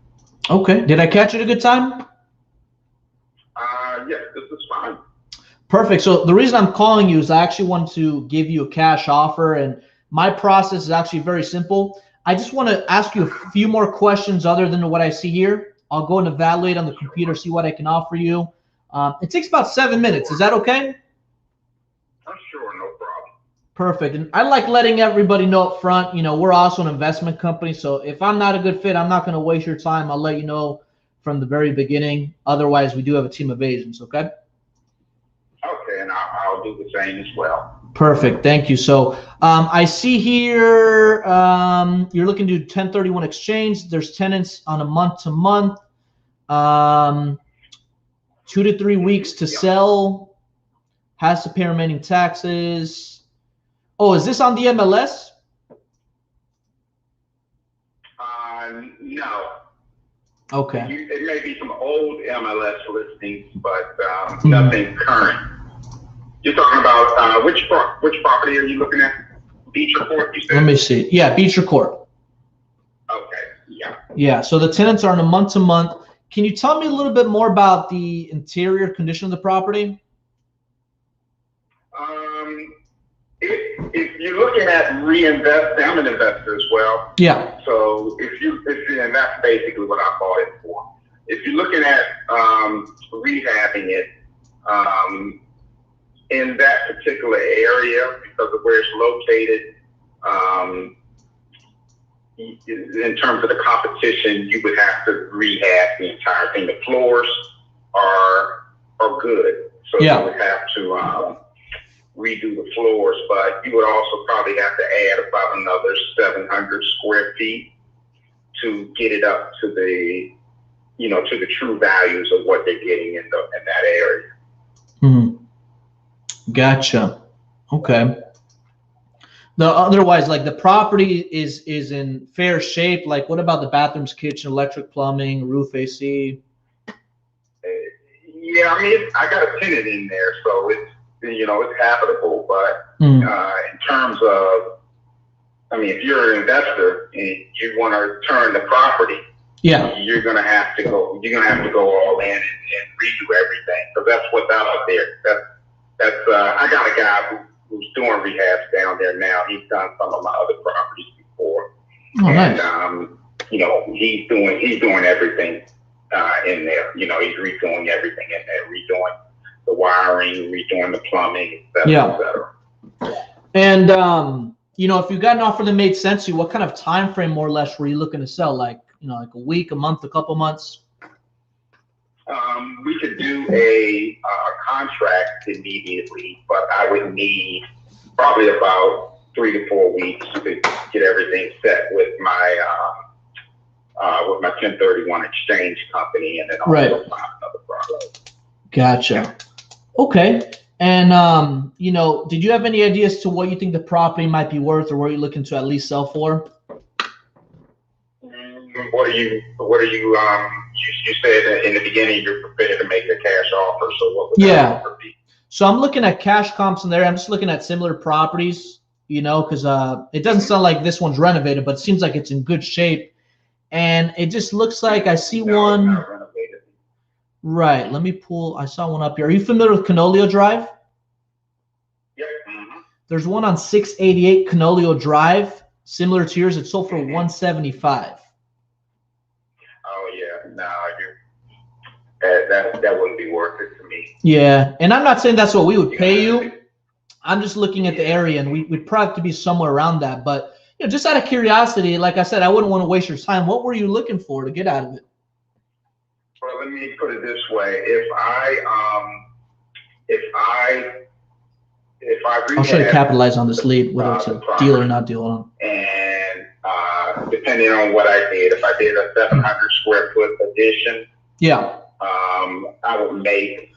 Okay. Did I catch you at a good time? Yes, this is fine. Perfect. So the reason I'm calling you is I actually want to give you a cash offer, and my process is actually very simple. I just want to ask you a few more questions other than what I see here. I'll go and evaluate on the computer, see what I can offer you. It takes about 7 minutes. Is that okay? Sure, no problem. Perfect. And I like letting everybody know up front, we're also an investment company. So if I'm not a good fit, I'm not going to waste your time. I'll let you know from the very beginning. Otherwise, we do have a team of agents, okay? Okay, and I'll do the same as well. Perfect. Thank you. So I see here you're looking to do 1031 exchange. There's tenants on a month-to-month, 2 to 3 weeks to sell, has to pay remaining taxes. Oh, is this on the MLS? No. Okay. It may be some old MLS listings, but nothing current. You're talking about which property are you looking at? Beecher Court, you said? Let me see. Yeah, Beecher Court. Okay, yeah. Yeah, so the tenants are on a month-to-month. Can you tell me a little bit more about the interior condition of the property? If you're looking at reinvesting, I'm an investor as well. Yeah. So and that's basically what I bought it for. If you're looking at rehabbing it, in that particular area, because of where it's located, in terms of the competition, you would have to rehab the entire thing. The floors are good, so Yeah. you would have to redo the floors, but you would also probably have to add about another 700 square feet to get it up to the, to the true values of what they're getting in that area. Gotcha. Okay. Otherwise, like the property is in fair shape. Like, what about the bathrooms, kitchen, electric, plumbing, roof, AC? Yeah, I mean, I got a tenant in there, so it's habitable. But in terms of, if you're an investor and you want to turn the property, yeah, you're gonna have to go all in and redo everything, because that's what's out there. I got a guy who's doing rehabs down there now. He's done some of my other properties before. Oh, and nice. He's doing everything in there. He's redoing everything in there, redoing the wiring, redoing the plumbing, et cetera. And if you got an offer that made sense to you, what kind of time frame more or less were you looking to sell? Like a week, a month, a couple months? We could do a contract immediately, but I would need probably about 3 to 4 weeks to get everything set with my 1031 exchange company, and then also find another product. Gotcha. Okay. And did you have any ideas to what you think the property might be worth, or what you're looking to at least sell for? What are you? You said in the beginning you're prepared to make a cash offer. So what would that offer be? So I'm looking at cash comps in there. I'm just looking at similar properties, because it doesn't sound like this one's renovated, but it seems like it's in good shape. And it just looks like I see one. Not renovated. Right. Let me pull. I saw one up here. Are you familiar with Canolio Drive? Yep. There's one on 688 Canolio Drive, similar to yours. It sold for $175. Oh yeah, no, that wouldn't be worth it to me. Yeah, and I'm not saying that's what we would pay you. I'm just looking at the area, and we'd probably have to be somewhere around that. But just out of curiosity, like I said, I wouldn't want to waste your time. What were you looking for to get out of it? Well, let me put it this way: if I I'll try to rehab capitalize on this lead, whether it's a deal or not deal. and depending on what I did, if I did a 700 square foot addition, Yeah. I would make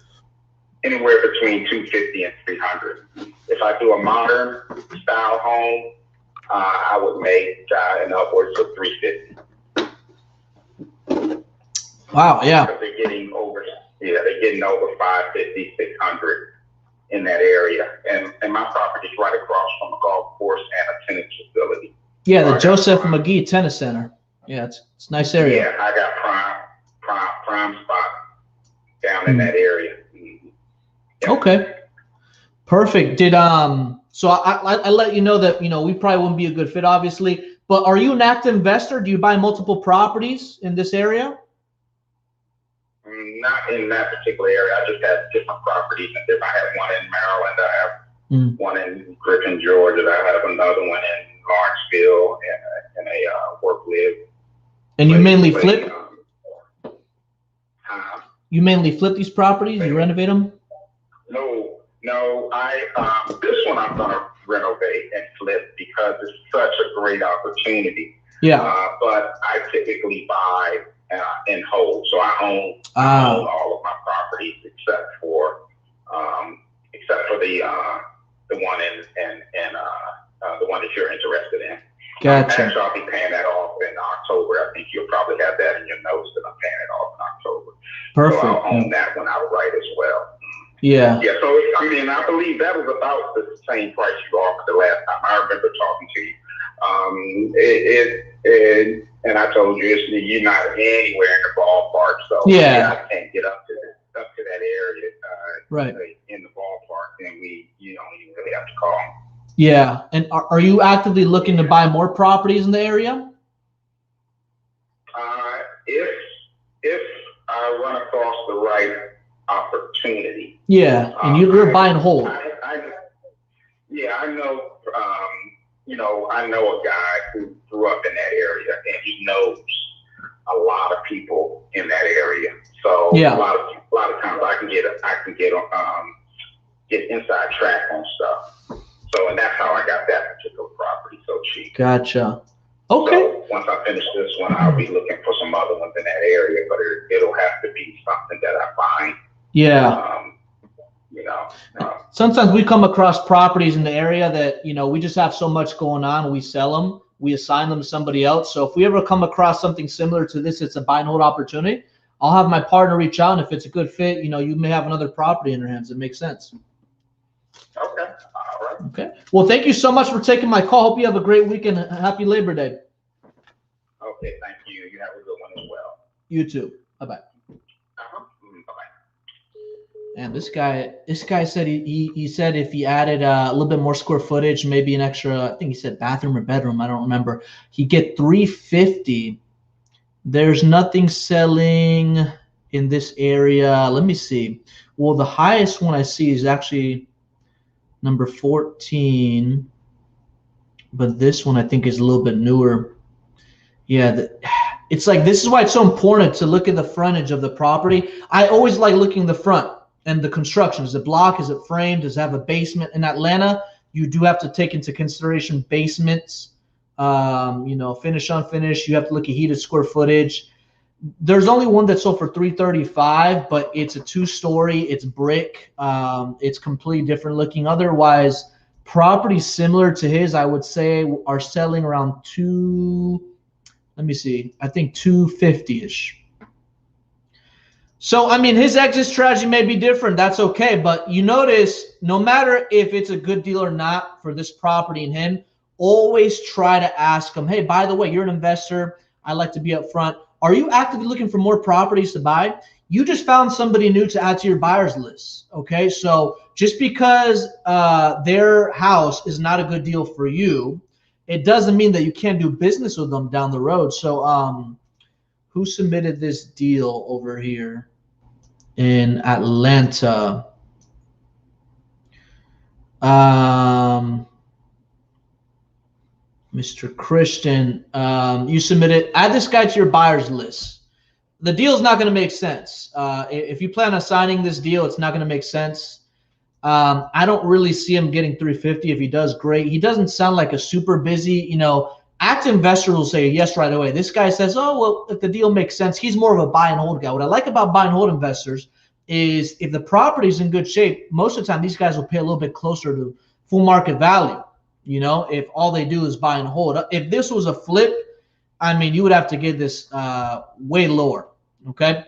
anywhere between 250 and 300. If I do a modern style home, I would make in upwards of 350. Wow. Yeah. Because they're getting over 550, 600 in that area. And my property is right across from a golf course and a tennis facility. Yeah, the Joseph McGee Tennis Center. Yeah, it's a nice area. Yeah, I got prime spot down in that area. Yeah. Okay. Perfect. So I let you know that, we probably wouldn't be a good fit, obviously, but are you an active investor? Do you buy multiple properties in this area? Not in that particular area. I just have different properties. I have one in Maryland. I have one in Griffin, Georgia. I have another one in Lawrenceville and a work-live. And you mainly flip? You mainly flip these properties? You renovate them? No. This one I'm gonna renovate and flip because it's such a great opportunity. Yeah. But I typically buy and hold, so I own all of my properties except for the one the one that you're interested in. Gotcha. Actually, I'll be paying that off in October. I think you'll probably have that in your notes that I'm paying it off in October. Perfect. So I'll own that one outright as well. Yeah. Yeah. So I believe that was about the same price you offered the last time. I remember talking to you. And I told you you're not anywhere in the ballpark. So yeah, I can't get up to that area. Right. In the ballpark, then you really have to call. Yeah. And are you actively looking to buy more properties in the area? If I run across the right opportunity. Yeah, and you're buy and hold. I know a guy who grew up in that area, and he knows a lot of people in that area. So a lot of times I can get inside track on stuff. So, and that's how I got that particular property so cheap. Gotcha. Okay. So once I finish this one, I'll be looking for some other ones in that area, but it'll have to be something that I find. Yeah. Sometimes we come across properties in the area that, we just have so much going on. We sell them, we assign them to somebody else. So if we ever come across something similar to this, it's a buy and hold opportunity, I'll have my partner reach out. And if it's a good fit, you may have another property in your hands. It makes sense. Okay. All right. Okay. Well, thank you so much for taking my call. Hope you have a great weekend. Happy Labor Day. Okay. Thank you. You have a good one as well. You too. Bye-bye. And this guy said he said if he added a little bit more square footage, maybe an extra, I think he said bathroom or bedroom, I don't remember, he'd get 350. There's nothing selling in this area. Let me see. Well, the highest one I see is actually number 14, but this one I think is a little bit newer. Yeah, it's like, this is why it's so important to look at the frontage of the property. I always like looking at the front and the construction. Is it block? Is it framed? Does it have a basement? In Atlanta, you do have to take into consideration basements, finish, unfinished. You have to look at heated square footage. There's only one that sold for $335, but it's a 2-story. It's brick. It's completely different looking. Otherwise, properties similar to his, I would say, are selling around I think 250-ish. So, his exit strategy may be different. That's okay. But you notice, no matter if it's a good deal or not for this property and him, always try to ask him, hey, by the way, you're an investor. I like to be up front. Are you actively looking for more properties to buy? You just found somebody new to add to your buyer's list. Okay. So just because their house is not a good deal for you, it doesn't mean that you can't do business with them down the road. So who submitted this deal over here in Atlanta? Mr. Christian, you submitted, add this guy to your buyer's list. The deal is not going to make sense. If you plan on signing this deal, it's not going to make sense. I don't really see him getting 350. If he does, great. He doesn't sound like a super busy, active investor will say yes right away. This guy says, oh, well, if the deal makes sense, he's more of a buy and hold guy. What I like about buy and hold investors is if the property's in good shape, most of the time these guys will pay a little bit closer to full market value, if all they do is buy and hold. If this was a flip, I mean, you would have to get this way lower, okay?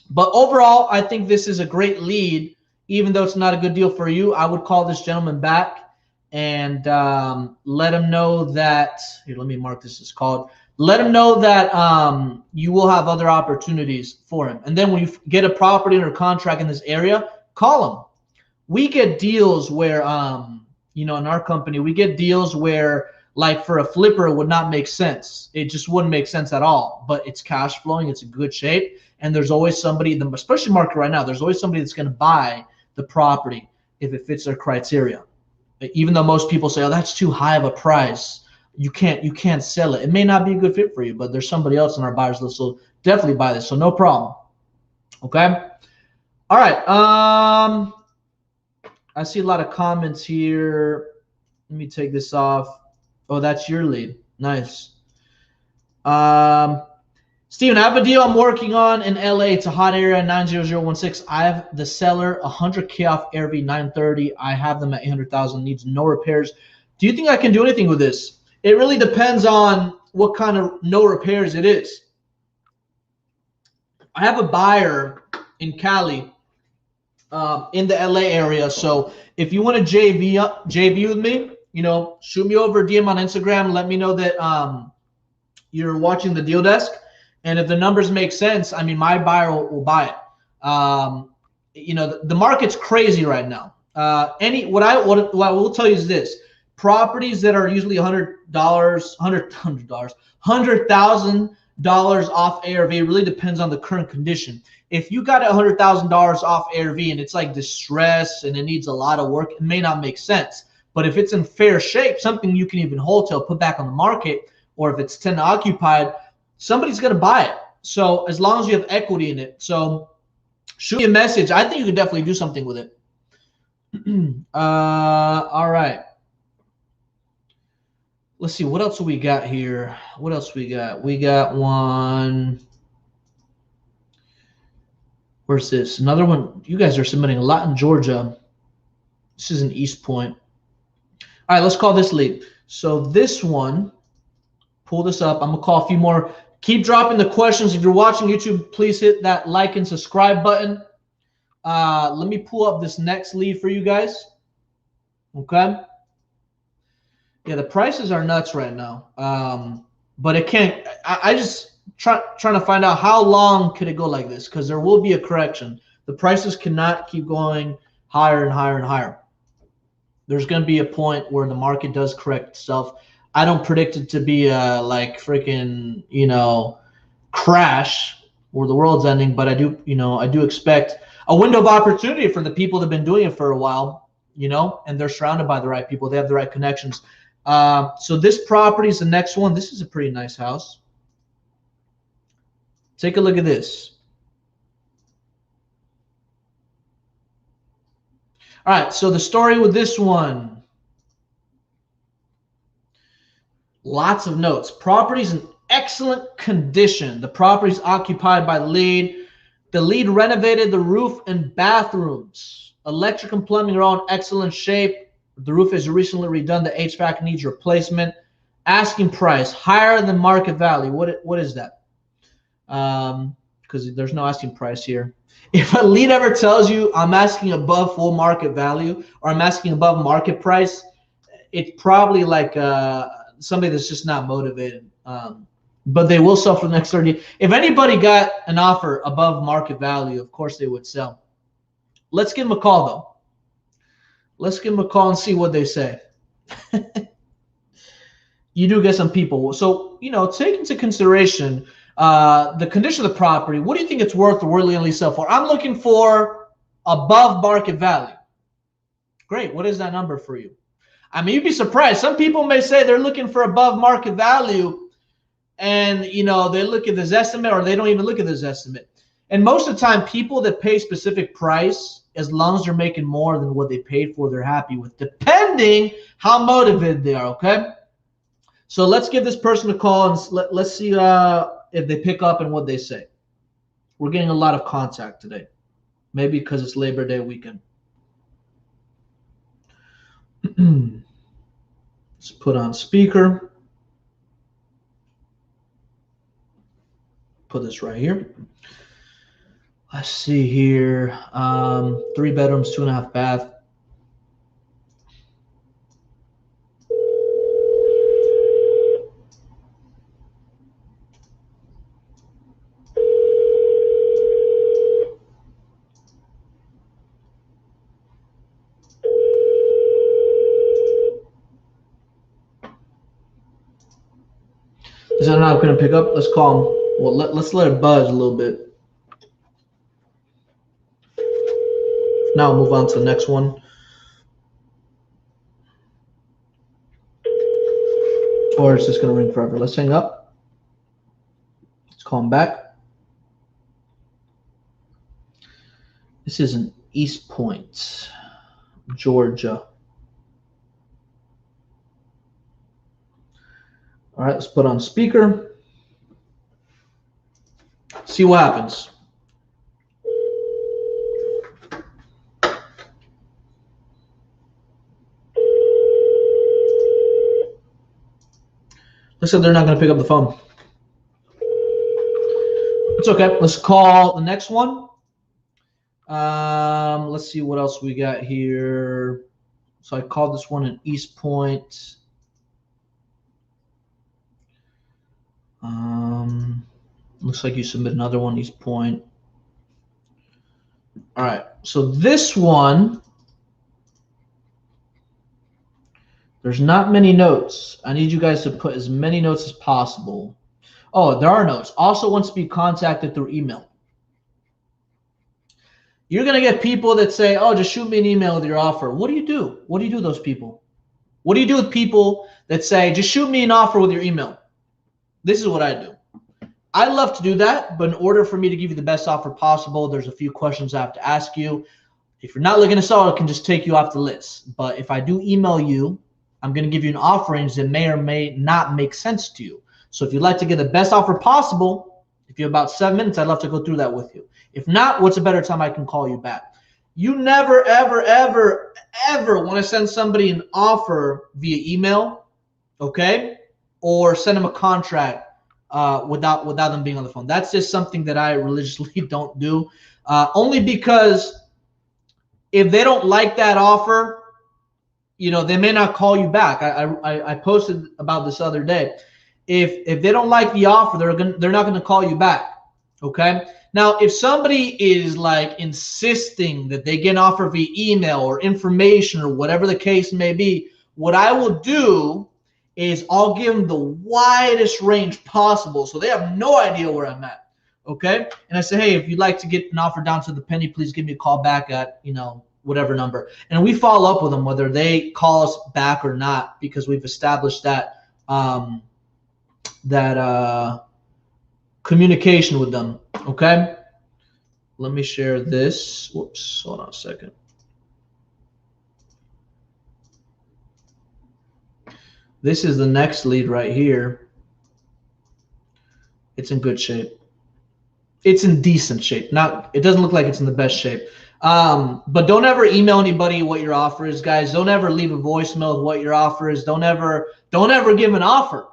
But overall, I think this is a great lead. Even though it's not a good deal for you, I would call this gentleman back and let him know that, here, let me mark this as called. Let him know that you will have other opportunities for him. And then when you get a property under contract in this area, call him. We get deals where, in our company, we get deals where, like for a flipper, it would not make sense. It just wouldn't make sense at all. But it's cash flowing, it's in good shape, and there's always somebody, especially market right now, there's always somebody that's going to buy the property if it fits their criteria. Even though most people say, oh, that's too high of a price, you can't sell it. It may not be a good fit for you, but there's somebody else on our buyers list, so definitely buy this. So no problem. Okay. All right. I see a lot of comments here. Let me take this off. Oh, that's your lead. Nice. Steven, I have a deal I'm working on in LA. It's a hot area, 90016. I have the seller 100K off ARV 930. I have them at 800,000. Needs no repairs. Do you think I can do anything with this? It really depends on what kind of no repairs it is. I have a buyer in Cali, in the LA area. So if you want to JV with me, shoot me over a DM on Instagram. Let me know that you're watching the deal desk. And if the numbers make sense, I mean, my buyer will buy it. The market's crazy right now. What I will tell you is this: properties that are usually $100,000 off ARV really depends on the current condition. If you got $100,000 off ARV and it's like distress and it needs a lot of work, it may not make sense. But if it's in fair shape, something you can even wholesale, put back on the market, or if it's tenant occupied, somebody's going to buy it. So as long as you have equity in it. So shoot me a message. I think you could definitely do something with it. All right. Let's see. What else do we got here? What else we got? We got one. Where's this? Another one. You guys are submitting a lot in Georgia. This is in East Point. All right. Let's call this lead. So this one, pull this up. I'm going to call a few more. Keep dropping the questions. If you're watching YouTube, please hit that like and subscribe button. Let me pull up this next lead for you guys. Okay. Yeah, the prices are nuts right now. But it can't. I just trying to find out how long could it go like this, because there will be a correction. The prices cannot keep going higher and higher and higher. There's going to be a point where the market does correct itself. I don't predict it to be a like freaking, crash where the world's ending, but I do expect a window of opportunity for the people that have been doing it for a while, and they're surrounded by the right people. They have the right connections. So this property is the next one. This is a pretty nice house. Take a look at this. All right, so the story with this one. Lots of notes. Property's in excellent condition. The property's occupied by the lead. The lead renovated the roof and bathrooms. Electric and plumbing are all in excellent shape. The roof is recently redone. The HVAC needs replacement. Asking price higher than market value. What is that? Because there's no asking price here. If a lead ever tells you I'm asking above full market value or I'm asking above market price, it's probably like somebody that's just not motivated. But they will sell for the next 30. If anybody got an offer above market value, of course they would sell. Let's give them a call, though. Let's give them a call and see what they say. You do get some people. So, take into consideration the condition of the property. What do you think it's worth or worthily sell for? I'm looking for above market value. Great. What is that number for you? I mean, you'd be surprised. Some people may say they're looking for above market value, and they look at this estimate, or they don't even look at this estimate. And most of the time, people that pay specific price as long as they're making more than what they paid for, they're happy with, depending how motivated they are, okay? So let's give this person a call and let's see if they pick up and what they say. We're getting a lot of contact today. Maybe because it's Labor Day weekend. Let's put on speaker. Put this right here. Let's see here. 3 bedrooms, 2.5 bath. Is that not going to pick up? Let's call him. Well, let's let it buzz a little bit. Now we'll move on to the next one. Or it's just going to ring forever. Let's hang up. Let's call him back. This is in East Point, Georgia. All right, let's put on speaker. See what happens. Looks like they're not going to pick up the phone. It's okay. Let's call the next one. Let's see what else we got here. So I called this one in East Point. Looks like you submit another one, East Point. All right, so this one, there's not many notes. I need you guys to put as many notes as possible. Oh, there are notes. Also wants to be contacted through email. You're going to get people that say, oh, just shoot me an email with your offer. What do you do? What do you do with those people? What do you do with people that say, just shoot me an offer with your email? This is what I do. I love to do that, but in order for me to give you the best offer possible, there's a few questions I have to ask you. If you're not looking to sell, I can just take you off the list. But if I do email you, I'm going to give you an offer range that may or may not make sense to you. So if you'd like to get the best offer possible, if you have about 7 minutes, I'd love to go through that with you. If not, what's a better time I can call you back? You never, ever, ever, ever want to send somebody an offer via email, okay? Or send them a contract without them being on the phone. That's just something that I religiously don't do. Only because if they don't like that offer, you know, they may not call you back. I posted about this other day. If they don't like the offer, they're not going to call you back. Okay. Now, if somebody is like insisting that they get an offer via email or information or whatever the case may be, what I will do is I'll give them the widest range possible so they have no idea where I'm at. Okay. And I say, hey, if you'd like to get an offer down to the penny, please give me a call back at, you know, whatever number. And we follow up with them whether they call us back or not, because we've established that communication with them. Okay. Let me share this. Whoops. Hold on a second. This is the next lead right here. It's in good shape. It's in decent shape. It doesn't look like it's in the best shape. But don't ever email anybody what your offer is, guys. Don't ever leave a voicemail with what your offer is. Don't ever give an offer.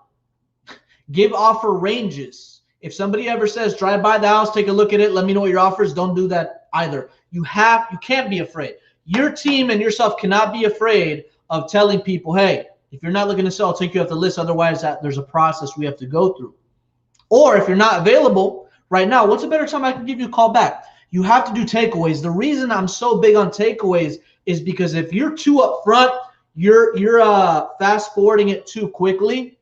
Give offer ranges. If somebody ever says, drive by the house, take a look at it, let me know what your offer is, don't do that either. You can't be afraid. Your team and yourself cannot be afraid of telling people, hey, if you're not looking to sell, I'll take you off the list. Otherwise, there's a process we have to go through. Or if you're not available right now, what's a better time I can give you a call back? You have to do takeaways. The reason I'm so big on takeaways is because if you're too upfront, you're fast forwarding it too quickly,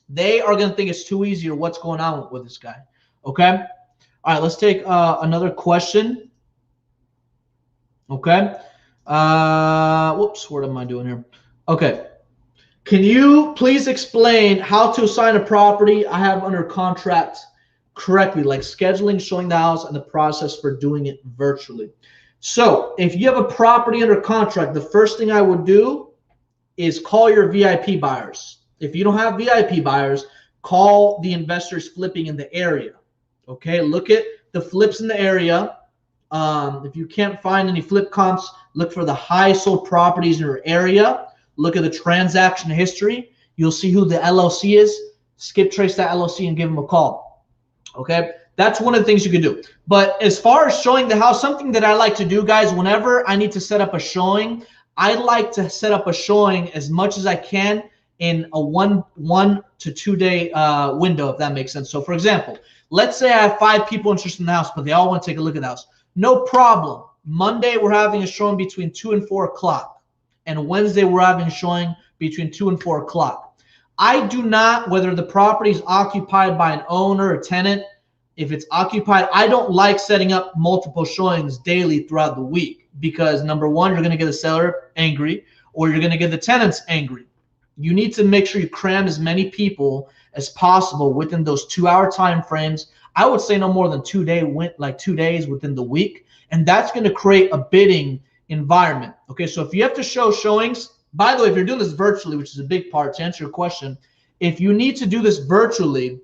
they are going to think it's too easy or what's going on with this guy. Okay? All right, let's take another question. Okay. Whoops, what am I doing here? Okay. Can you please explain how to assign a property I have under contract correctly, like scheduling, showing the house, and the process for doing it virtually? So if you have a property under contract, the first thing I would do is call your VIP buyers. If you don't have VIP buyers, call the investors flipping in the area. Okay, look at the flips in the area. If you can't find any flip comps, look for the high sold properties in your area. Look at the transaction history. You'll see who the LLC is. Skip trace that LLC and give them a call. Okay, that's one of the things you can do. But as far as showing the house, something that I like to do, guys, whenever I need to set up a showing, I like to set up a showing as much as I can in a one to 2 day window, if that makes sense. So for example, let's say I have 5 people interested in the house, but they all want to take a look at the house. No problem. Monday, we're having a showing between 2 and 4 o'clock. And Wednesday, we're having a showing between 2 and 4 o'clock. I do not, whether the property is occupied by an owner or tenant, if it's occupied, I don't like setting up multiple showings daily throughout the week because number one, you're going to get the seller angry or you're going to get the tenants angry. You need to make sure you cram as many people as possible within those 2-hour time frames. I would say no more than 2 days within the week. And that's going to create a bidding environment. Okay, so if you have to show showings, by the way, if you're doing this virtually, which is a big part to answer your question, if you need to do this virtually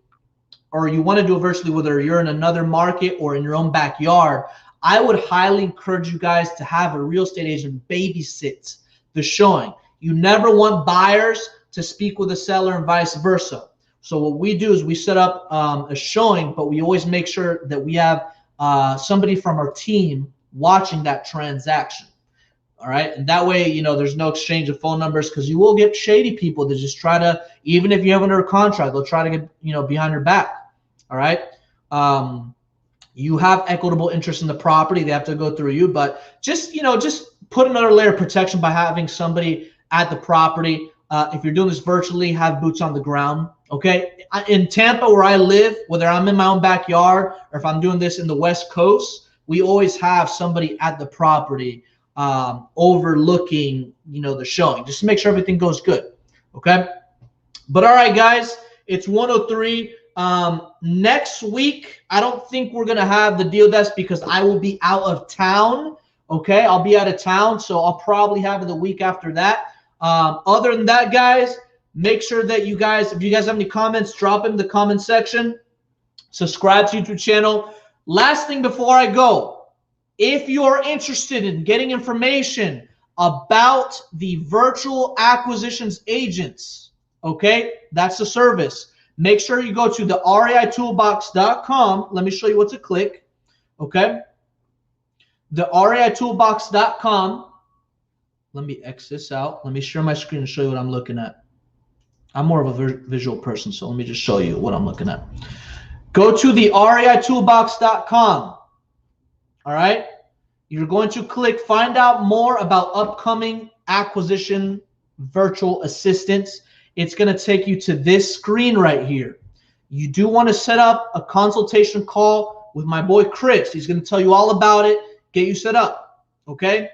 or you want to do it virtually, whether you're in another market or in your own backyard, I would highly encourage you guys to have a real estate agent babysit the showing. You never want buyers to speak with a seller and vice versa. So what we do is we set up a showing, but we always make sure that we have somebody from our team watching that transaction. All right. And that way, you know, there's no exchange of phone numbers because you will get shady people that just try to, even if you have under a contract, they'll try to get, you know, behind your back. All right. You have equitable interest in the property. They have to go through you, but just, you know, just put another layer of protection by having somebody at the property. If you're doing this virtually, have boots on the ground. Okay. In Tampa, where I live, whether I'm in my own backyard or if I'm doing this in the West Coast, we always have somebody at the property overlooking, you know, the showing, just to make sure everything goes good. Okay. But all right, guys, it's 1:03. Next week, I don't think we're going to have the deal desk because I will be out of town. Okay. I'll be out of town. So I'll probably have it the week after that. Other than that, guys, make sure that you guys, if you guys have any comments, drop them in the comment section. Subscribe to YouTube channel. Last thing before I go, if you're interested in getting information about the virtual acquisitions agents, okay, that's the service. Make sure you go to the REIToolbox.com. Let me show you what to click, okay? The REIToolbox.com. Let me X this out. Let me share my screen and show you what I'm looking at. I'm more of a visual person, so let me just show you what I'm looking at. Go to the REIToolbox.com. All right. You're going to click find out more about upcoming acquisition virtual assistants. It's going to take you to this screen right here. You do want to set up a consultation call with my boy Chris. He's going to tell you all about it, get you set up. Okay.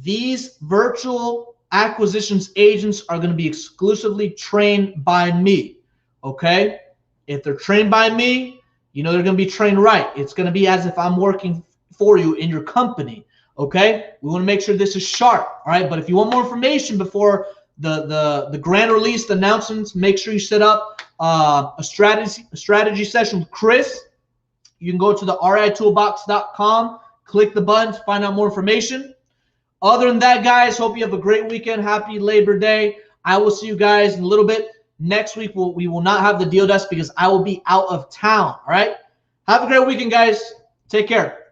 These virtual acquisitions agents are going to be exclusively trained by me. Okay. If they're trained by me, you know they're going to be trained right. It's going to be as if I'm working for you in your company. Okay. We want to make sure this is sharp. All right. But if you want more information before the grand release, the announcements, make sure you set up a strategy session with Chris. You can go to the REIToolbox.com, click the buttons, find out more information. Other than that, guys, hope you have a great weekend. Happy Labor Day. I will see you guys in a little bit. Next week, we will not have the deal desk because I will be out of town. All right. Have a great weekend, guys. Take care.